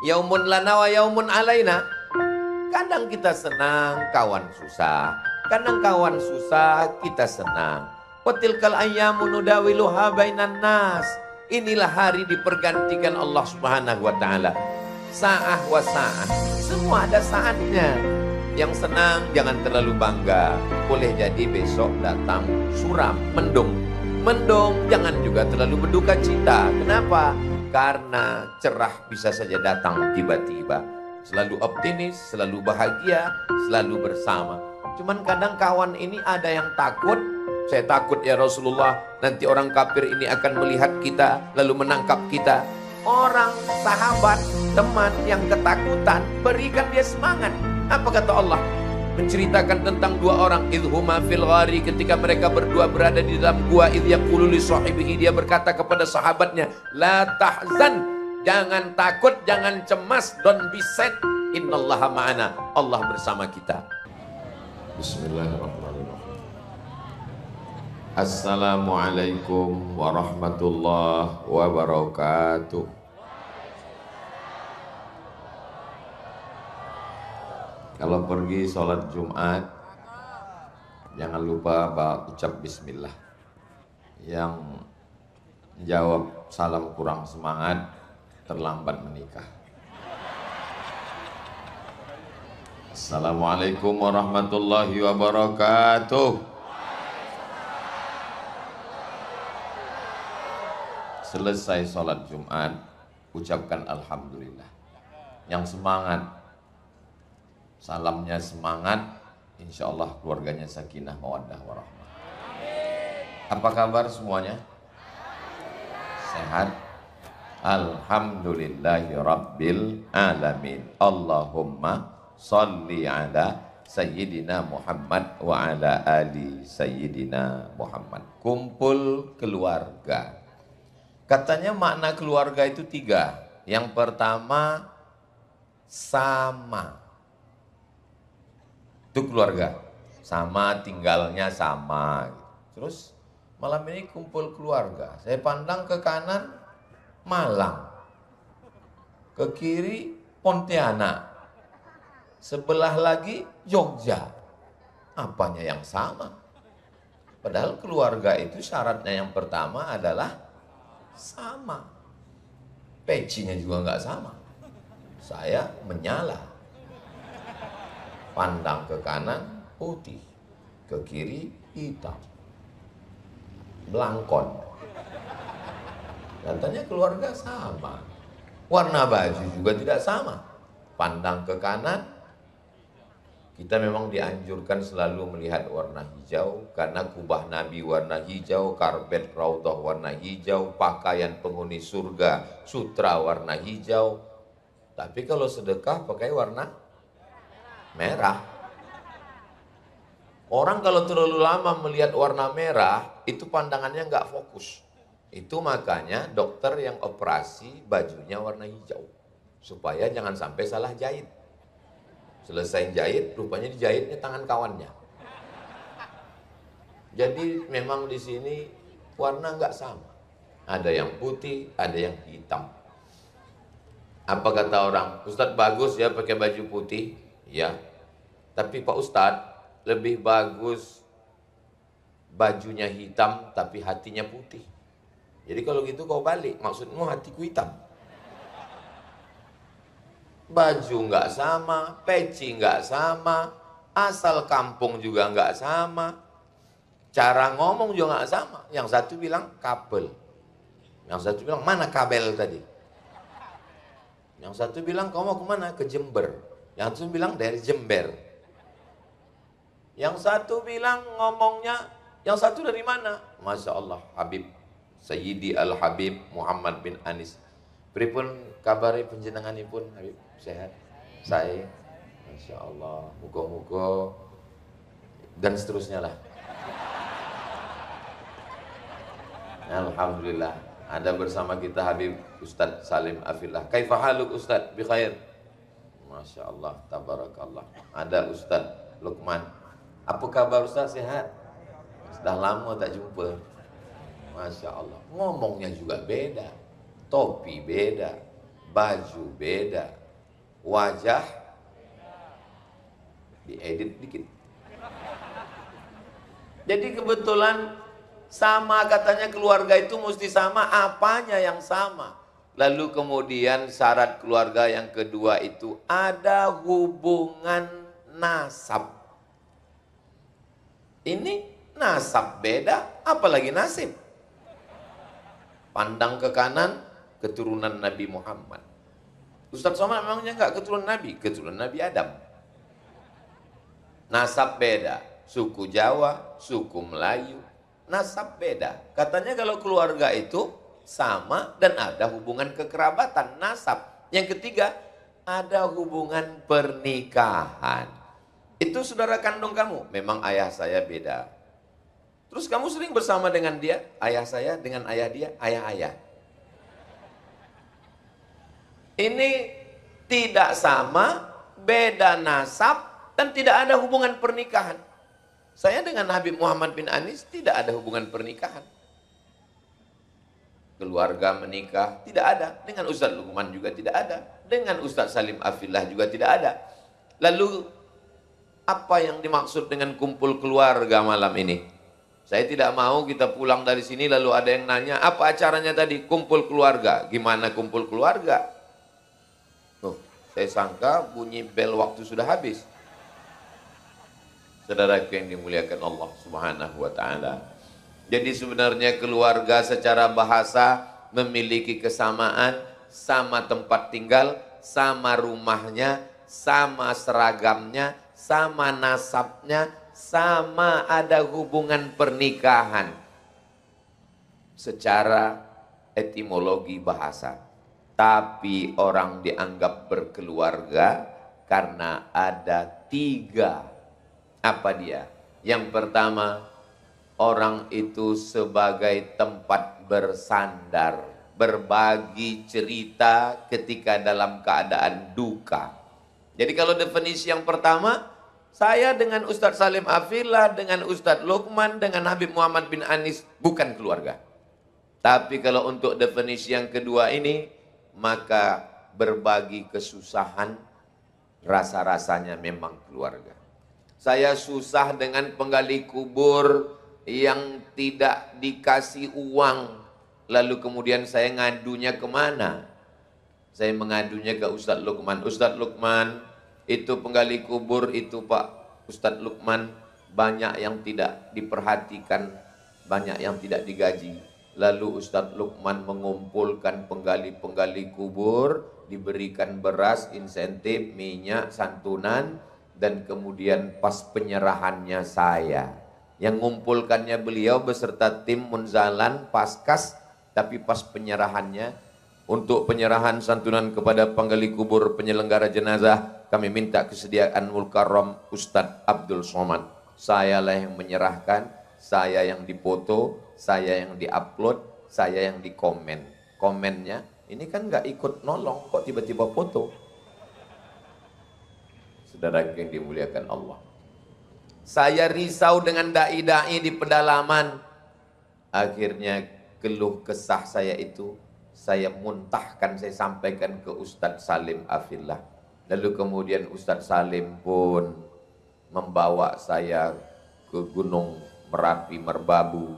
Yaumun lana wa yaumun alaina. Kadang kita senang, kawan susah. Kadang kawan susah, kita senang. Watilkal ayyamu nudawiluha bainan nas. Inilah hari dipergantikan Allah Subhanahu wa taala. Sa'ah wa sa'ah. Semua ada saatnya. Yang senang jangan terlalu bangga. Boleh jadi besok datang suram, mendung. Mendung jangan juga terlalu berduka cita. Kenapa? Karena cerah bisa saja datang tiba-tiba. Selalu optimis, selalu bahagia, selalu bersama. Cuman kadang kawan ini ada yang takut. Saya takut ya Rasulullah, nanti orang kafir ini akan melihat kita lalu menangkap kita. Orang, sahabat, teman yang ketakutan, berikan dia semangat. Apa kata Allah? Menceritakan tentang dua orang. Idhuma fil ghari, ketika mereka berdua berada di dalam gua. Idh yaqulu li sahibihi, dia berkata kepada sahabatnya, la tahzan, jangan takut, jangan cemas, don't be sad. Innallaha ma'ana, Allah bersama kita. Bismillahirrahmanirrahim. Assalamualaikum warahmatullahi wabarakatuh. Kalau pergi sholat Jumat, jangan lupa ucap bismillah. Yang jawab salam kurang semangat, terlambat menikah. Assalamualaikum warahmatullahi wabarakatuh. Selesai sholat Jumat, ucapkan alhamdulillah. Yang semangat, salamnya semangat, insya Allah keluarganya sakinah mawaddah warahmah. Apa kabar semuanya? Sehat? Alhamdulillahi rabbil alamin. Allahumma salli ala Sayyidina Muhammad wa ala ali Sayyidina Muhammad. Kumpul keluarga. Katanya makna keluarga itu 3. Yang pertama, sama. Itu keluarga. Sama, tinggalnya sama. Terus malam ini kumpul keluarga. Saya pandang ke kanan, Malang. Ke kiri, Pontianak. Sebelah lagi, Jogja. Apanya yang sama? Padahal keluarga itu syaratnya yang pertama adalah sama. Pecinya juga nggak sama. Saya menyala. Pandang ke kanan putih, ke kiri hitam, belangkon. Katanya keluarga sama. Warna baju juga tidak sama. Pandang ke kanan, kita memang dianjurkan selalu melihat warna hijau, karena kubah Nabi warna hijau, karpet raudhah warna hijau, pakaian penghuni surga sutra warna hijau. Tapi kalau sedekah pakai warna merah. Orang kalau terlalu lama melihat warna merah, itu pandangannya nggak fokus. Itu makanya dokter yang operasi bajunya warna hijau, supaya jangan sampai salah jahit. Selesai jahit, rupanya dijahitnya tangan kawannya. Jadi memang di sini warna nggak sama. Ada yang putih, ada yang hitam. Apa kata orang? Ustadz bagus ya pakai baju putih. Ya. Tapi Pak Ustadz lebih bagus bajunya hitam tapi hatinya putih. Jadi kalau gitu kau balik, maksudmu hatiku hitam. Baju nggak sama, peci nggak sama, asal kampung juga nggak sama, cara ngomong juga nggak sama. Yang satu bilang kabel, yang satu bilang mana kabel tadi, yang satu bilang kau mau kemana, ke Jember, yang satu bilang dari Jember, yang satu bilang ngomongnya, yang satu dari mana, Masya Allah, Habib Sayyidi Al-Habib Muhammad bin Anis. Pripun kabari panjenenganipun Habib? Sehat? Saya? Masya Allah, muga-muga dan seterusnya lah. Alhamdulillah, ada bersama kita Habib Ustadz Salim Afillah. Kaifa haluk Ustadz? Bi khair. Masya Allah, tabarakallah. Ada Ustadz Lukman. Apa kabar Ustadz? Sehat? Sudah lama tak jumpa. Masya Allah, ngomongnya juga beda, topi beda, baju beda, wajah diedit dikit. Jadi kebetulan sama, katanya keluarga itu mesti sama, apanya yang sama? Lalu kemudian syarat keluarga yang kedua itu ada hubungan nasab. Ini nasab beda, apalagi nasib. Pandang ke kanan, keturunan Nabi Muhammad. Ustaz Somad memangnya enggak keturunan Nabi? Keturunan Nabi Adam. Nasab beda, suku Jawa, suku Melayu, nasab beda. Katanya kalau keluarga itu sama dan ada hubungan kekerabatan, nasab. Yang ketiga, ada hubungan pernikahan. Itu saudara kandung kamu, memang ayah saya beda. Terus kamu sering bersama dengan dia, ayah saya dengan ayah dia, ayah-ayah. Ini tidak sama, beda nasab, dan tidak ada hubungan pernikahan. Saya dengan Habib Muhammad bin Anis tidak ada hubungan pernikahan. Keluarga menikah, tidak ada. Dengan Ustadz Luqman juga tidak ada. Dengan Ustadz Salim Afillah juga tidak ada. Lalu, apa yang dimaksud dengan kumpul keluarga malam ini? Saya tidak mau kita pulang dari sini lalu ada yang nanya, apa acaranya tadi? Kumpul keluarga. Gimana kumpul keluarga? Tuh, saya sangka bunyi bel waktu sudah habis. Saudara yang dimuliakan Allah Subhanahu wa ta'ala. Jadi sebenarnya keluarga secara bahasa memiliki kesamaan, sama tempat tinggal, sama rumahnya, sama seragamnya, sama nasabnya, sama ada hubungan pernikahan secara etimologi bahasa. Tapi orang dianggap berkeluarga karena ada tiga. Apa dia? Yang pertama, orang itu sebagai tempat bersandar, berbagi cerita ketika dalam keadaan duka. Jadi kalau definisi yang pertama, saya dengan Ustadz Salim Afillah, dengan Ustadz Luqman, dengan Habib Muhammad bin Anis bukan keluarga. Tapi kalau untuk definisi yang kedua ini, maka berbagi kesusahan, rasa-rasanya memang keluarga. Saya susah dengan penggali kubur yang tidak dikasih uang. Lalu kemudian saya ngadunya kemana? Saya mengadunya ke Ustadz Luqman. Ustadz Luqman, itu penggali kubur itu Pak Ustadz Luqman, banyak yang tidak diperhatikan, banyak yang tidak digaji. Lalu Ustadz Luqman mengumpulkan penggali-penggali kubur, diberikan beras, insentif, minyak, santunan, dan kemudian pas penyerahannya saya. Yang ngumpulkannya beliau beserta tim Munzalan, Paskas, tapi pas penyerahannya, untuk penyerahan santunan kepada penggali kubur penyelenggara jenazah, kami minta kesediaan Mulkarram Ustadz Abdul Somad. Saya lah yang menyerahkan, saya yang dipoto, saya yang diupload, saya yang dikomen. Komennya, ini kan nggak ikut nolong, kok tiba-tiba foto. Saudara yang dimuliakan Allah. Saya risau dengan dai-dai di pedalaman. Akhirnya keluh kesah saya itu, saya muntahkan, saya sampaikan ke Ustadz Salim Afillah. Lalu kemudian Ustadz Salim pun membawa saya ke Gunung Merapi, Merbabu,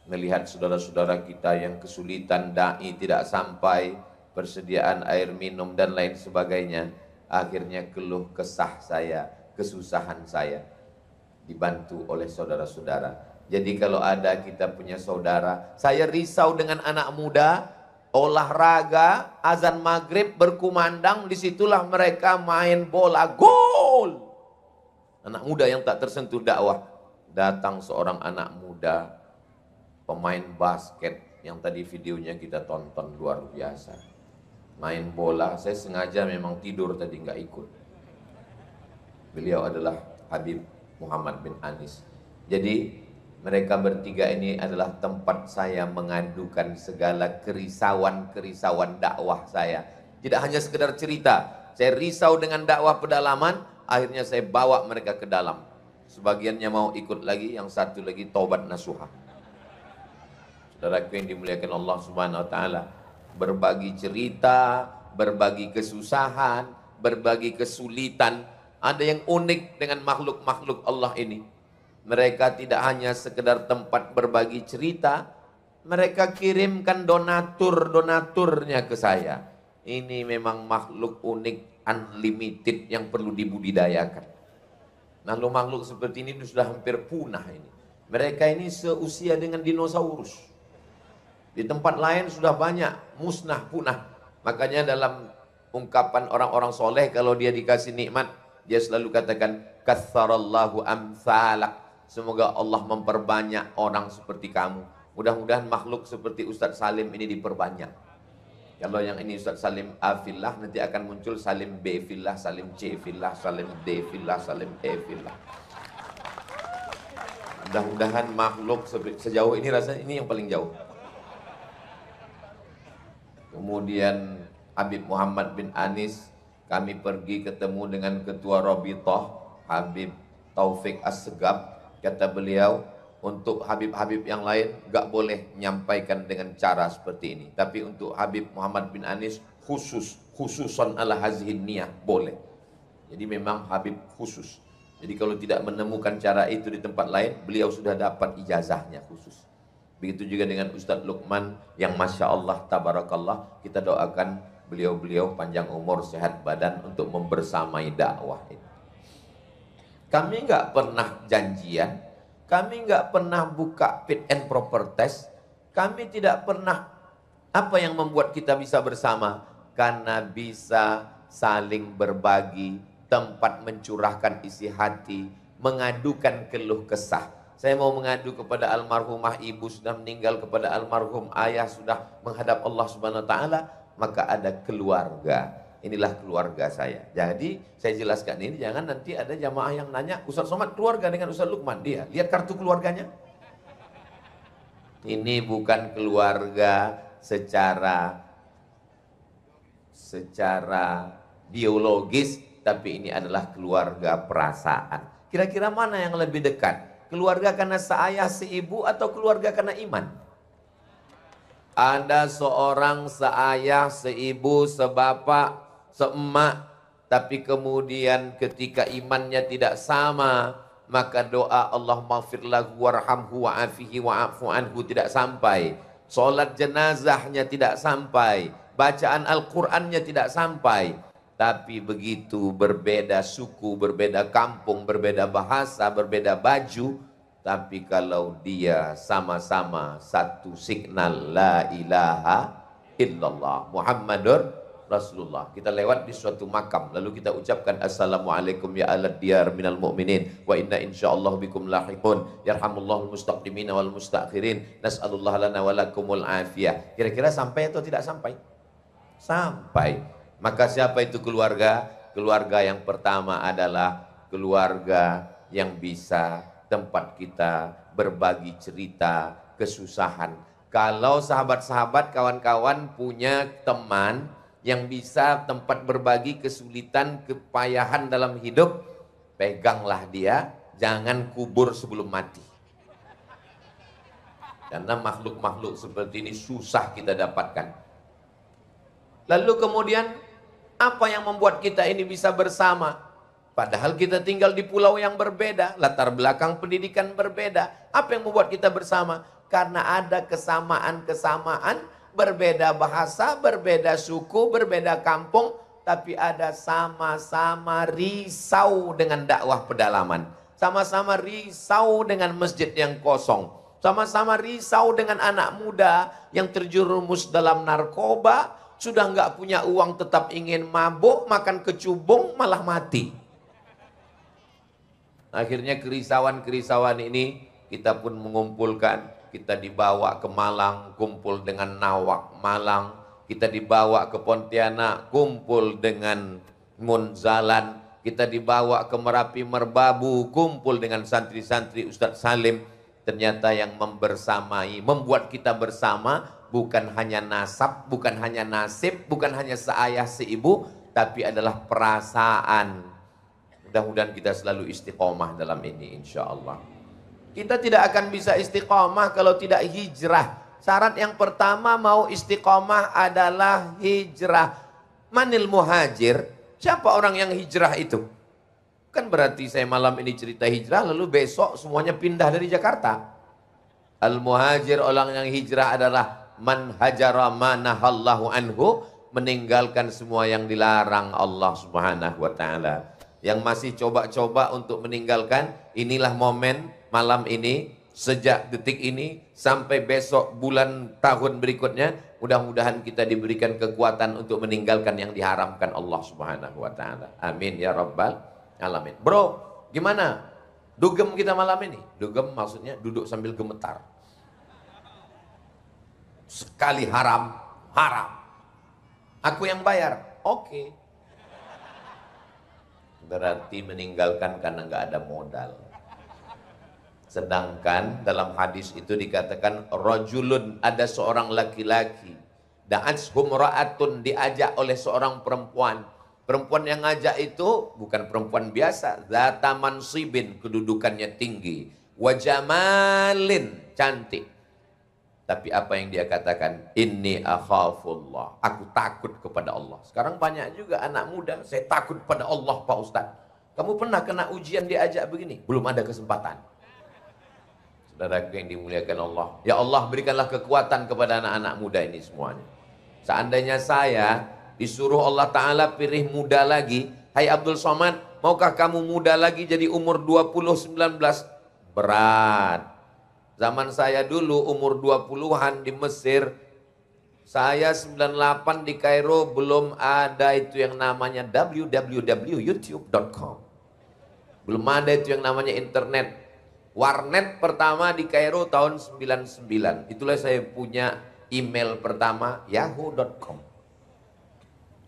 melihat saudara-saudara kita yang kesulitan, dai tidak sampai, persediaan air minum dan lain sebagainya. Akhirnya keluh kesah saya, kesusahan saya dibantu oleh saudara-saudara. Jadi kalau ada kita punya saudara, saya risau dengan anak muda, olahraga, azan maghrib berkumandang, disitulah mereka main bola, gol. Anak muda yang tak tersentuh dakwah. Datang seorang anak muda, pemain basket yang tadi videonya kita tonton, luar biasa. Main bola, saya sengaja memang tidur tadi nggak ikut. Beliau adalah Habib Muhammad bin Anis. Jadi mereka bertiga ini adalah tempat saya mengadukan segala kerisauan-kerisauan dakwah saya. Tidak hanya sekedar cerita, saya risau dengan dakwah pedalaman, akhirnya saya bawa mereka ke dalam. Sebagiannya mau ikut lagi, yang satu lagi taubat nasuha. Saudaraku yang dimuliakan Allah Subhanahu wa taala, berbagi cerita, berbagi kesusahan, berbagi kesulitan. Ada yang unik dengan makhluk-makhluk Allah ini. Mereka tidak hanya sekedar tempat berbagi cerita, mereka kirimkan donaturnya ke saya. Ini memang makhluk unik, unlimited yang perlu dibudidayakan. Makhluk-makhluk seperti ini sudah hampir punah ini. Mereka ini seusia dengan dinosaurus. Di tempat lain sudah banyak, musnah, punah. Makanya dalam ungkapan orang-orang soleh, kalau dia dikasih nikmat, dia selalu katakan, katsarallahu amsalak. Semoga Allah memperbanyak orang seperti kamu. Mudah-mudahan makhluk seperti Ustadz Salim ini diperbanyak. Kalau yang ini Ustadz Salim A fillah, nanti akan muncul Salim B fillah, Salim C fillah, Salim D fillah, Salim E fillah. Mudah-mudahan makhluk sejauh ini, rasanya ini yang paling jauh. Kemudian Habib Muhammad bin Anis, kami pergi ketemu dengan Ketua Rabithah Habib Taufik As-Segaf. Kata beliau, untuk Habib-Habib yang lain gak boleh menyampaikan dengan cara seperti ini. Tapi untuk Habib Muhammad bin Anis khususan ala hazihin niyah boleh. Jadi memang Habib khusus. Jadi kalau tidak menemukan cara itu di tempat lain, beliau sudah dapat ijazahnya khusus. Begitu juga dengan Ustadz Luqman yang Masya Allah, Tabarakallah, kita doakan beliau-beliau panjang umur, sehat badan untuk membersamai dakwah ini. Kami nggak pernah janjian, kami nggak pernah buka fit and proper test, kami tidak pernah. Apa yang membuat kita bisa bersama? Karena bisa saling berbagi, tempat mencurahkan isi hati, mengadukan keluh kesah. Saya mau mengadu kepada almarhumah ibu sudah meninggal, kepada almarhum ayah sudah menghadap Allah Subhanahu wa taala, maka ada keluarga. Inilah keluarga saya. Jadi saya jelaskan ini, jangan nanti ada jamaah yang nanya, Ustaz Somad keluarga dengan Ustaz Luqman. Dia lihat kartu keluarganya. Ini bukan keluarga secara biologis, tapi ini adalah keluarga perasaan. Kira-kira mana yang lebih dekat? Keluarga karena seayah seibu atau keluarga karena iman? Ada seorang seayah, seibu, sebapak, seemak, tapi kemudian ketika imannya tidak sama, maka doa Allah maghfir lahu warhamhu wa'afihi wa'afu anhu tidak sampai. Salat jenazahnya tidak sampai, bacaan Al-Qur'annya tidak sampai. Tapi begitu berbeda suku, berbeda kampung, berbeda bahasa, berbeda baju, tapi kalau dia sama-sama satu signal la ilaha illallah Muhammadur Rasulullah. Kita lewat di suatu makam, lalu kita ucapkan assalamualaikum ya alad diyar minal mu'minin wa inna insyaallah bikum lahiqun yarhamullahul mustaqdimina wal mustakhirin nas'alullah lana walakumul afiyah. Kira-kira sampai atau tidak sampai? Sampai. Maka siapa itu keluarga? Keluarga yang pertama adalah keluarga yang bisa tempat kita berbagi cerita, kesusahan. Kalau sahabat-sahabat, kawan-kawan punya teman yang bisa tempat berbagi kesulitan, kepayahan dalam hidup, peganglah dia, jangan kubur sebelum mati. Karena makhluk-makhluk seperti ini susah kita dapatkan. Lalu kemudian apa yang membuat kita ini bisa bersama? Padahal kita tinggal di pulau yang berbeda, latar belakang pendidikan berbeda. Apa yang membuat kita bersama? Karena ada kesamaan-kesamaan, berbeda bahasa, berbeda suku, berbeda kampung, tapi ada sama-sama risau dengan dakwah pedalaman. Sama-sama risau dengan masjid yang kosong. Sama-sama risau dengan anak muda yang terjerumus dalam narkoba, sudah nggak punya uang tetap ingin mabuk, makan kecubung malah mati. Akhirnya kerisauan-kerisauan ini kita pun mengumpulkan. Kita dibawa ke Malang, kumpul dengan Nawak Malang. Kita dibawa ke Pontianak, kumpul dengan Munzalan. Kita dibawa ke Merapi Merbabu, kumpul dengan santri-santri Ustadz Salim. Ternyata yang membersamai, membuat kita bersama, bukan hanya nasab, bukan hanya nasib, bukan hanya seayah seibu, tapi adalah perasaan. Mudah-mudahan kita selalu istiqomah dalam ini insya Allah. Kita tidak akan bisa istiqomah kalau tidak hijrah. Syarat yang pertama mau istiqomah adalah hijrah. Manil muhajir? Siapa orang yang hijrah itu? Kan berarti saya malam ini cerita hijrah, lalu besok semuanya pindah dari Jakarta. Al-muhajir, orang yang hijrah adalah man hajara ma nahallahu anhu, meninggalkan semua yang dilarang Allah Subhanahu wa taala. Yang masih coba-coba untuk meninggalkan, inilah momen malam ini, sejak detik ini sampai besok bulan tahun berikutnya, mudah-mudahan kita diberikan kekuatan untuk meninggalkan yang diharamkan Allah Subhanahu wa taala. Amin ya rabbal alamin. Bro, gimana? Dugem kita malam ini? Dugem maksudnya duduk sambil gemetar. Sekali haram, haram. Aku yang bayar. Oke. Berarti meninggalkan karena nggak ada modal. Sedangkan dalam hadis itu dikatakan rajulun, ada seorang laki-laki, da'atshum ra'atun, diajak oleh seorang perempuan. Perempuan yang ngajak itu bukan perempuan biasa, zata mansibin, kedudukannya tinggi, wa jamalin, cantik. Tapi apa yang dia katakan? Inni akhafullah, aku takut kepada Allah. Sekarang banyak juga anak muda, saya takut pada Allah Pak Ustaz. Kamu pernah kena ujian diajak begini? Belum ada kesempatan. Saudaraku yang dimuliakan Allah, ya Allah berikanlah kekuatan kepada anak-anak muda ini semuanya. Seandainya saya disuruh Allah Ta'ala pilih muda lagi, hai Abdul Somad, maukah kamu muda lagi jadi umur 20-19? Berat. Zaman saya dulu umur 20-an di Mesir, saya 98 di Kairo, belum ada itu yang namanya www.youtube.com. Belum ada itu yang namanya internet. Warnet pertama di Kairo tahun 99. Itulah saya punya email pertama, yahoo.com.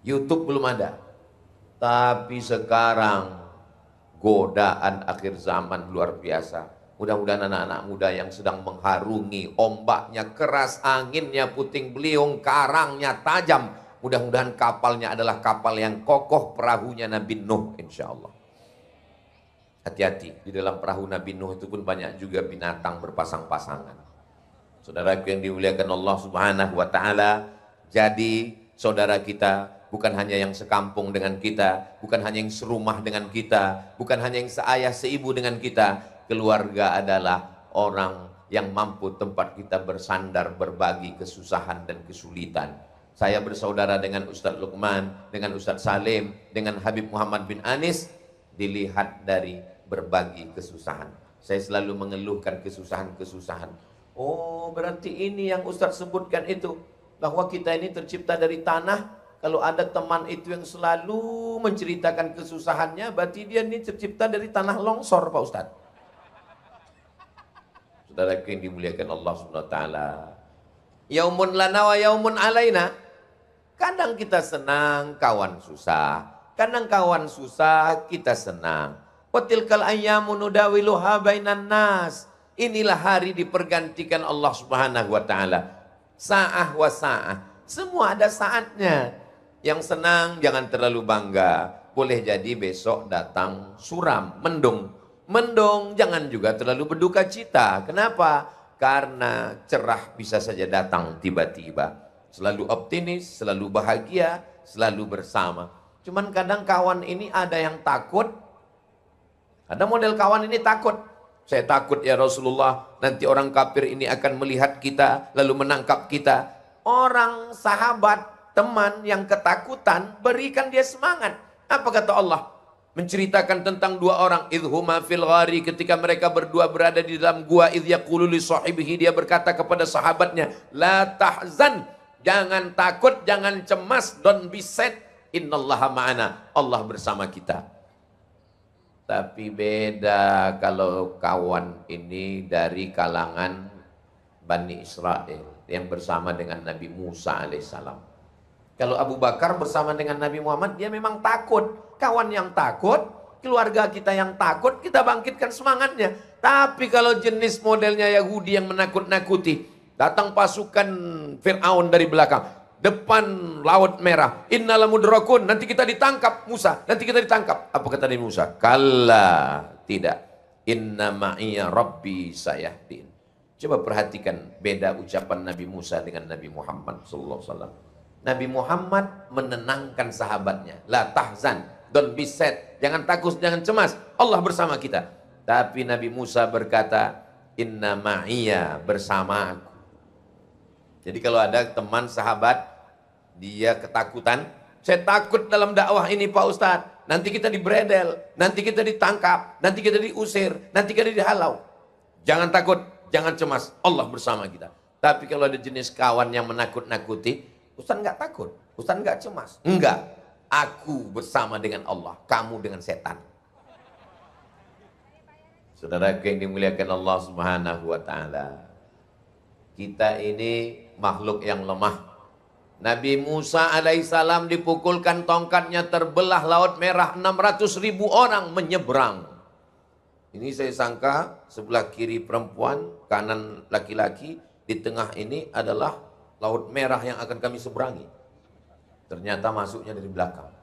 YouTube belum ada. Tapi sekarang godaan akhir zaman luar biasa. Mudah-mudahan anak-anak muda yang sedang mengharungi, ombaknya keras, anginnya puting beliung, karangnya tajam. Mudah-mudahan kapalnya adalah kapal yang kokoh, perahunya Nabi Nuh insya Allah. Hati-hati, di dalam perahu Nabi Nuh itu pun banyak juga binatang berpasang-pasangan. Saudaraku yang dimuliakan Allah Subhanahu wa taala, jadi saudara kita bukan hanya yang sekampung dengan kita, bukan hanya yang serumah dengan kita, bukan hanya yang seayah seibu dengan kita. Keluarga adalah orang yang mampu tempat kita bersandar, berbagi kesusahan dan kesulitan. Saya bersaudara dengan Ustadz Luqman, dengan Ustadz Salim, dengan Habib Muhammad bin Anis, dilihat dari berbagi kesusahan. Saya selalu mengeluhkan kesusahan-kesusahan. Oh, berarti ini yang Ustadz sebutkan itu, bahwa kita ini tercipta dari tanah. Kalau ada teman itu yang selalu menceritakan kesusahannya, berarti dia ini tercipta dari tanah longsor, Pak Ustadz. Saudaraku yang dimuliakan Allah Subhanahu wa taala. Yaumun lana wa yaumun alaina. Kadang kita senang, kawan susah. Kadang kawan susah, kita senang. Watilkal ayyamu nudawiluha bainan nas. Inilah hari dipergantikan Allah Subhanahu wa taala. Sa'ah wa sa'ah. Semua ada saatnya. Yang senang jangan terlalu bangga. Boleh jadi besok datang suram, mendung. Mendung, jangan juga terlalu berduka cita. Kenapa? Karena cerah bisa saja datang tiba-tiba. Selalu optimis, selalu bahagia, selalu bersama. Cuman kadang kawan ini ada yang takut. Ada model kawan ini takut. Saya takut ya Rasulullah, nanti orang kafir ini akan melihat kita, lalu menangkap kita. Orang, sahabat, teman yang ketakutan, berikan dia semangat. Apa kata Allah? Menceritakan tentang dua orang, idhuma fil ghari, ketika mereka berdua berada di dalam gua, idh yaqulu li sahibihi, dia berkata kepada sahabatnya, la tahzan, jangan takut, jangan cemas, don't be sad, innallaha ma'ana, Allah bersama kita. Tapi beda kalau kawan ini dari kalangan Bani Israel yang bersama dengan Nabi Musa alaihissalam. Kalau Abu Bakar bersama dengan Nabi Muhammad, dia memang takut. Kawan yang takut, keluarga kita yang takut, kita bangkitkan semangatnya. Tapi kalau jenis modelnya Yahudi yang menakut-nakuti, datang pasukan Fir'aun dari belakang, depan Laut Merah, innal mudrakun, nanti kita ditangkap Musa, nanti kita ditangkap. Apa kata Nabi Musa? Kalla, tidak. Inna ma'iya rabbi sayahdin. Coba perhatikan beda ucapan Nabi Musa dengan Nabi Muhammad sallallahu alaihi wasallam. Nabi Muhammad menenangkan sahabatnya. La tahzan, don't be sad. Jangan takut, jangan cemas. Allah bersama kita. Tapi Nabi Musa berkata, inna ma'iyya, bersama aku. Jadi kalau ada teman sahabat, dia ketakutan, saya takut dalam dakwah ini Pak Ustadz. Nanti kita dibredel, nanti kita ditangkap, nanti kita diusir, nanti kita dihalau. Jangan takut, jangan cemas. Allah bersama kita. Tapi kalau ada jenis kawan yang menakut-nakuti, Ustadz nggak takut, Ustadz nggak cemas. Enggak, aku bersama dengan Allah, kamu dengan setan. Saudara yang dimuliakan Allah Subhanahu wa Ta'ala, kita ini makhluk yang lemah. Nabi Musa alaihissalam dipukulkan tongkatnya, terbelah Laut Merah, 600.000 orang menyeberang. Ini saya sangka sebelah kiri perempuan, kanan laki-laki, di tengah ini adalah Laut Merah yang akan kami seberangi. Ternyata masuknya dari belakang.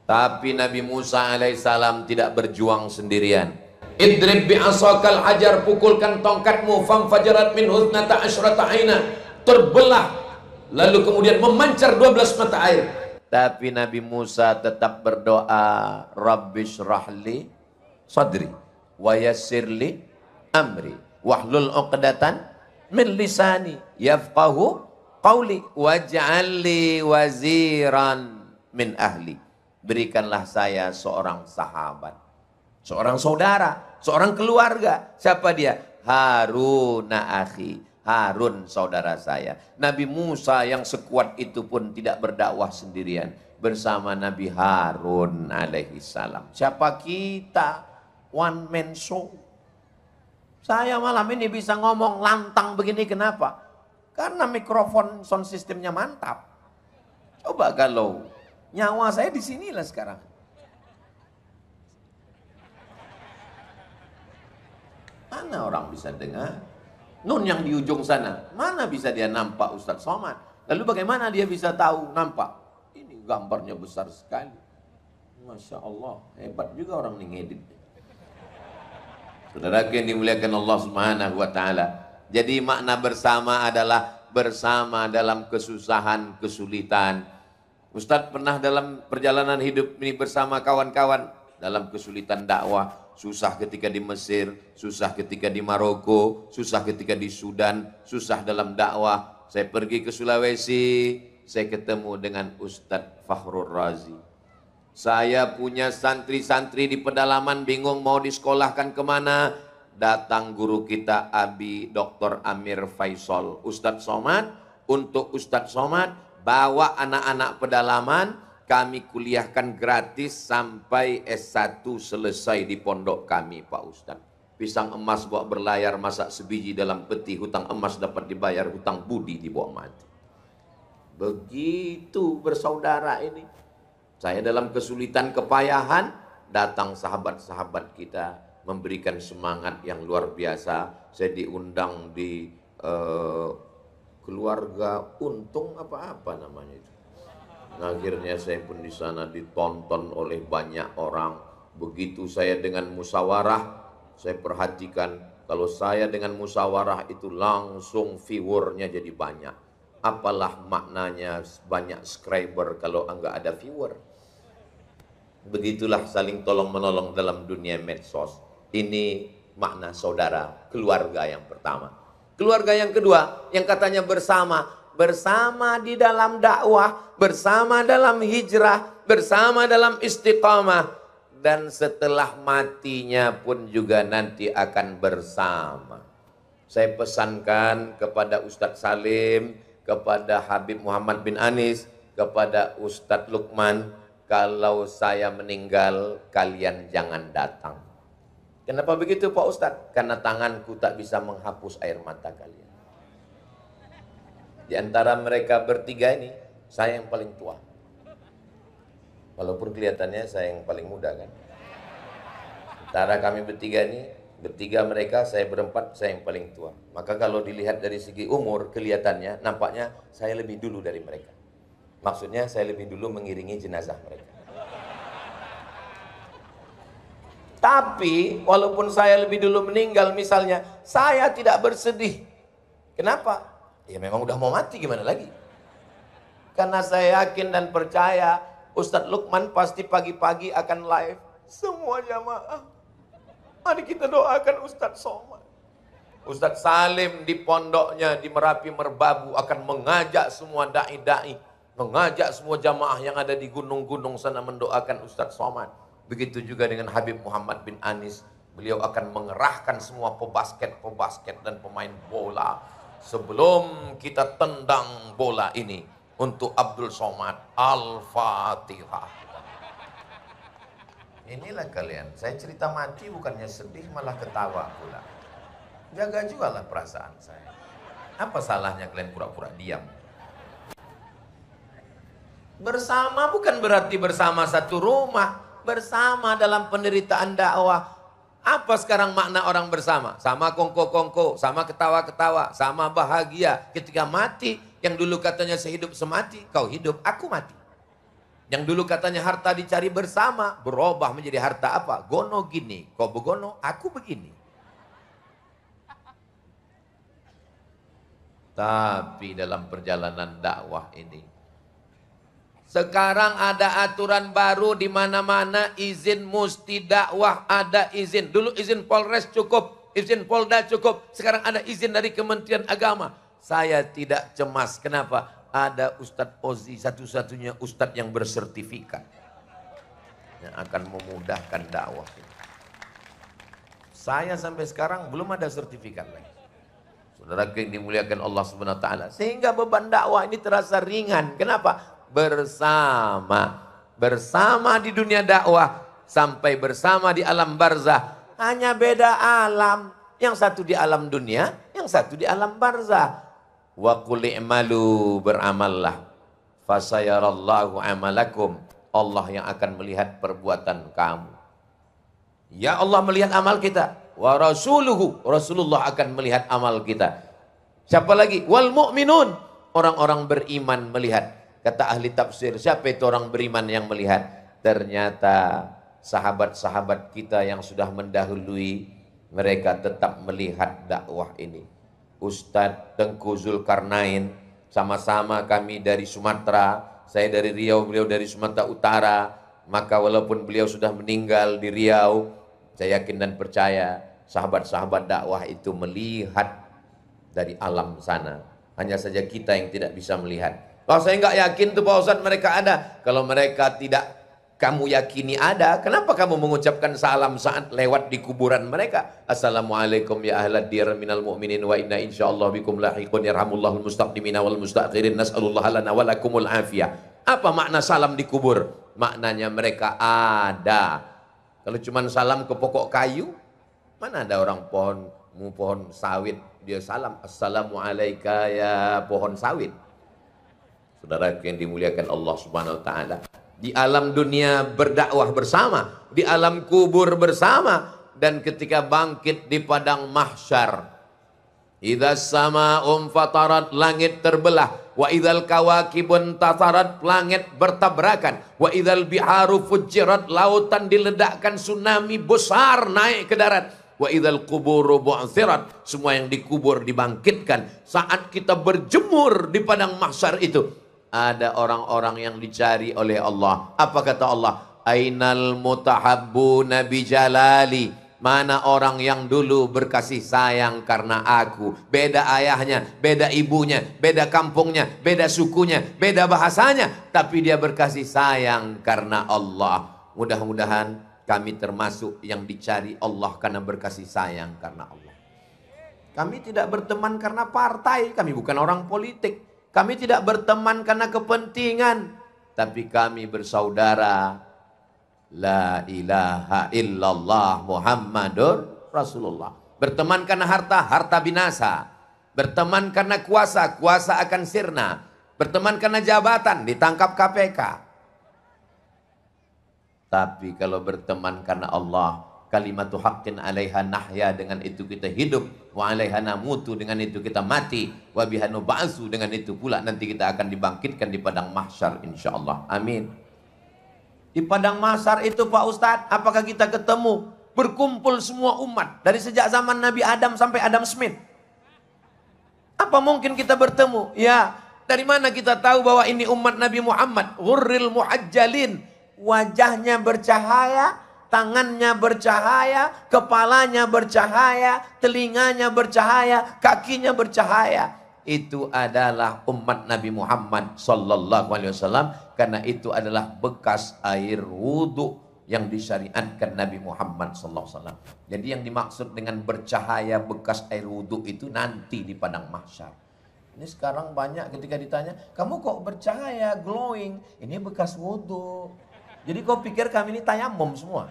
Tapi Nabi Musa alaihissalam tidak berjuang sendirian. Idrib bi'asakal hajar, pukulkan tongkatmu, famfajarat min husnata asyrata aina, terbelah, lalu kemudian memancar 12 mata air. Tapi Nabi Musa tetap berdoa, Rabbish rahli sadri wa yassirli amri wahlul uqdatan min lisani yafqahu qawli waj'alli waziran min ahli. Berikanlah saya seorang sahabat, seorang saudara, seorang keluarga. Siapa dia? Haruna akhi, Harun saudara saya. Nabi Musa yang sekuat itu pun tidak berdakwah sendirian, bersama Nabi Harun alaihi salam. Siapa kita? One man show. Saya malam ini bisa ngomong lantang begini, kenapa? Karena mikrofon sound systemnya mantap. Coba kalau nyawa saya di sinilah sekarang. Mana orang bisa dengar? Nun yang di ujung sana, mana bisa dia nampak Ustadz Somad? Lalu bagaimana dia bisa tahu nampak? Ini gambarnya besar sekali. Masya Allah, hebat juga orang ini ngedit. Saudara yang dimuliakan Allah Subhanahu wa Ta'ala. Jadi makna bersama adalah bersama dalam kesusahan, kesulitan. Ustadz pernah dalam perjalanan hidup ini bersama kawan-kawan dalam kesulitan dakwah, susah ketika di Mesir, susah ketika di Maroko, susah ketika di Sudan, susah dalam dakwah. Saya pergi ke Sulawesi, saya ketemu dengan Ustadz Fakhrul Razi. Saya punya santri-santri di pedalaman bingung mau disekolahkan kemana. Datang guru kita Abi Dr. Amir Faisal, Ustadz Somad. Untuk Ustadz Somad, bawa anak-anak pedalaman, kami kuliahkan gratis sampai S1 selesai di pondok kami Pak Ustadz. Pisang emas bawa berlayar, masak sebiji dalam peti, hutang emas dapat dibayar, hutang budi dibawa mati. Begitu bersaudara ini. Saya dalam kesulitan kepayahan, datang sahabat-sahabat kita memberikan semangat yang luar biasa. Saya diundang di keluarga untung apa-apa namanya itu. Nah, akhirnya saya pun di sana ditonton oleh banyak orang. Begitu saya dengan musyawarah, saya perhatikan kalau saya dengan musyawarah itu langsung viewernya jadi banyak. Apalah maknanya banyak subscriber kalau enggak ada viewer. Begitulah saling tolong-menolong dalam dunia medsos. Ini makna saudara, keluarga yang pertama. Keluarga yang kedua, yang katanya bersama. Bersama di dalam dakwah, bersama dalam hijrah, bersama dalam istiqamah. Dan setelah matinya pun juga nanti akan bersama. Saya pesankan kepada Ustadz Salim, kepada Habib Muhammad bin Anis, kepada Ustadz Lukman, kalau saya meninggal, kalian jangan datang. Kenapa begitu Pak Ustadz? Karena tanganku tak bisa menghapus air mata kalian. Di antara mereka bertiga ini, saya yang paling tua. Walaupun kelihatannya saya yang paling muda kan. Antara kami bertiga ini, bertiga mereka, saya berempat, saya yang paling tua. Maka kalau dilihat dari segi umur, kelihatannya, nampaknya saya lebih dulu dari mereka. Maksudnya saya lebih dulu mengiringi jenazah mereka. Tapi walaupun saya lebih dulu meninggal misalnya, saya tidak bersedih. Kenapa? Ya memang udah mau mati, gimana lagi? Karena saya yakin dan percaya Ustadz Lukman pasti pagi-pagi akan live. Semua jamaah, mari kita doakan Ustadz Somad. Ustadz Salim di pondoknya di Merapi Merbabu akan mengajak semua da'i-da'i, mengajak semua jamaah yang ada di gunung-gunung sana mendoakan Ustadz Somad. Begitu juga dengan Habib Muhammad bin Anis. Beliau akan mengerahkan semua pebasket dan pemain bola. Sebelum kita tendang bola ini untuk Abdul Somad, Al-Fatihah. Inilah kalian, saya cerita mati bukannya sedih malah ketawa pula. Jaga juga lah perasaan saya. Apa salahnya kalian pura-pura diam? Bersama bukan berarti bersama satu rumah. Bersama dalam penderitaan dakwah. Apa sekarang makna orang bersama? Sama kongko-kongko, sama ketawa-ketawa, sama bahagia. Ketika mati, yang dulu katanya sehidup semati, kau hidup, aku mati. Yang dulu katanya harta dicari bersama, berubah menjadi harta apa? Gono gini, kau begono, aku begini. Tapi dalam perjalanan dakwah ini, sekarang ada aturan baru di mana-mana izin musti dakwah, ada izin. Dulu izin Polres cukup, izin Polda cukup. Sekarang ada izin dari Kementerian Agama. Saya tidak cemas. Kenapa? Ada Ustadz Ozi, satu-satunya Ustadz yang bersertifikat. Yang akan memudahkan dakwah. Saya sampai sekarang belum ada sertifikat lagi. Saudara yang dimuliakan Allah Subhanahu wa taala. Sehingga beban dakwah ini terasa ringan. Kenapa? Bersama di dunia dakwah sampai bersama di alam barzah, hanya beda alam, yang satu di alam dunia, yang satu di alam barzah. Wa qul i'malu, beramallah, fasayarallahu amalakum, Allah yang akan melihat perbuatan kamu. Ya Allah melihat amal kita, wa rasuluhu, Rasulullah akan melihat amal kita. Siapa lagi? Wal mu'minun, orang-orang beriman melihat. Kata ahli tafsir, siapa itu orang beriman yang melihat? Ternyata sahabat-sahabat kita yang sudah mendahului, mereka tetap melihat dakwah ini. Ustadz Tengku Zulkarnain, sama-sama kami dari Sumatera, saya dari Riau, beliau dari Sumatera Utara. Maka walaupun beliau sudah meninggal di Riau, saya yakin dan percaya sahabat-sahabat dakwah itu melihat dari alam sana. Hanya saja kita yang tidak bisa melihat. Kalau saya nggak yakin tuh Pak Ustadz mereka ada. Kalau mereka tidak kamu yakini ada, kenapa kamu mengucapkan salam saat lewat di kuburan mereka? Assalamualaikum ya ahlad diyar minal mu'minin wa inna insyaallah bikum lahiqun yarhamullahul mustaqdimina wal mustakhirin nas'alullah lana wa lakumul afiyah. Apa makna salam di kubur? Maknanya mereka ada. Kalau cuma salam ke pokok kayu, mana ada orang pohon sawit dia salam assalamualaikum ya pohon sawit. Saudara yang dimuliakan Allah Subhanahu wa taala, di alam dunia berdakwah bersama, di alam kubur bersama, dan ketika bangkit di padang mahsyar, idza sama'um fatarat, langit terbelah, wa idzal kawakibun tatarat, langit bertabrakan, wa idzal biharu fujirat, lautan diledakkan, tsunami besar naik ke darat, wa idzal quburu bu'tsirat, semua yang dikubur dibangkitkan. Saat kita berjemur di padang mahsyar itu, ada orang-orang yang dicari oleh Allah. Apa kata Allah? Ainal mutahabbuna bijalali, mana orang yang dulu berkasih sayang karena aku. Beda ayahnya, beda ibunya, beda kampungnya, beda sukunya, beda bahasanya, tapi dia berkasih sayang karena Allah. Mudah-mudahan kami termasuk yang dicari Allah karena berkasih sayang karena Allah. Kami tidak berteman karena partai, kami bukan orang politik. Kami tidak berteman karena kepentingan, tapi kami bersaudara. La ilaha illallah Muhammadur Rasulullah. Berteman karena harta, harta binasa. Berteman karena kuasa, kuasa akan sirna. Berteman karena jabatan, ditangkap KPK. Tapi kalau berteman karena Allah, kalimatu haqqin alaiha nahya, dengan itu kita hidup, wa alaiha namutu, dengan itu kita mati, wa biha nub'atsu, dengan itu pula nanti kita akan dibangkitkan di padang mahsyar insyaallah. Amin. Di padang mahsyar itu Pak Ustadz, apakah kita ketemu berkumpul semua umat dari sejak zaman Nabi Adam sampai Adam Smith? Apa mungkin kita bertemu? Ya, dari mana kita tahu bahwa ini umat Nabi Muhammad? Ghurril muhajjalin. Wajahnya bercahaya, tangannya bercahaya, kepalanya bercahaya, telinganya bercahaya, kakinya bercahaya. Itu adalah umat Nabi Muhammad sallallahu alaihi wasallam, karena itu adalah bekas air wudhu yang disyariatkan Nabi Muhammad sallallahu alaihi wasallam. Jadi yang dimaksud dengan bercahaya bekas air wudhu itu nanti di padang mahsyar. Ini sekarang banyak ketika ditanya, kamu kok bercahaya, glowing? Ini bekas wudhu. Jadi kau pikir kami ini tayamum semua?